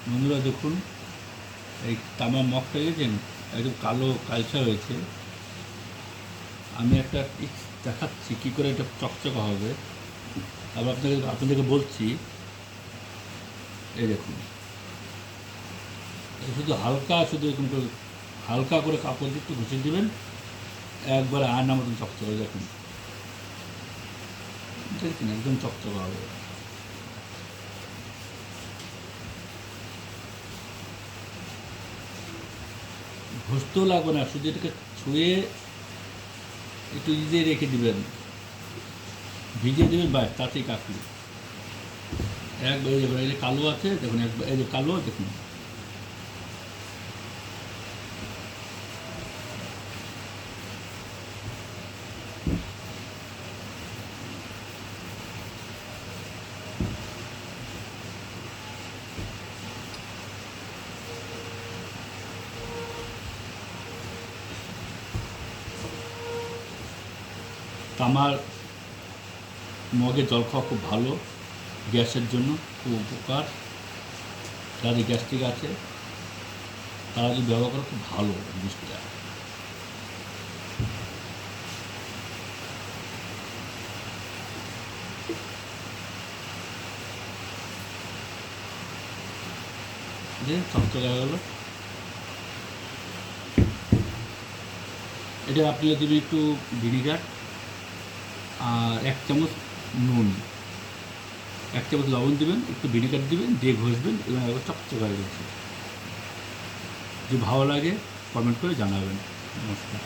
বন্ধুরা দেখুন, এই তামার মগটা দেখেছেন একদম কালো কালচা হয়েছে। আমি একটা টিপস দেখাচ্ছি কী করে এটা চকচকা হবে। আবার আপনাদেরকে বলছি, এই দেখুন, শুধু এরকম করে হালকা করে কাপড় দিয়ে একটু ঘষে দেবেন, একবারে আয়নার মতন চকচকা। দেখুন, দেখছেন একদম চকচকা হবে। ঘষতেও লাগবে না, শুধু এটাকে ছুঁয়ে একটু দিয়ে রেখে দিবেন, ভিজিয়ে দেবেন, ব্যাস তাতেই কাকু। একবার এই যে কালো আছে দেখুন, একবার এই যে কালো দেখুন, তামার মগে জল খাওয়া খুব ভালো, গ্যাসের জন্য খুব উপকার। যাদের গ্যাস্ট্রিক আছে তারা যদি ব্যবহার করে খুব ভালো জিনিসটা। যে চকচকে হয়ে গেলো। এটা আপনি দেবেন একটু ভিনিগার আর 1 চামচ নুন, 1 চামচ লবণ দেবেন, একটু ভিনিগার দেবেন, দিয়ে ঘষবেন এবং একবার চকচকে হয়ে গেছে। যদি ভালো লাগে কমেন্ট করে জানাবেন। নমস্কার।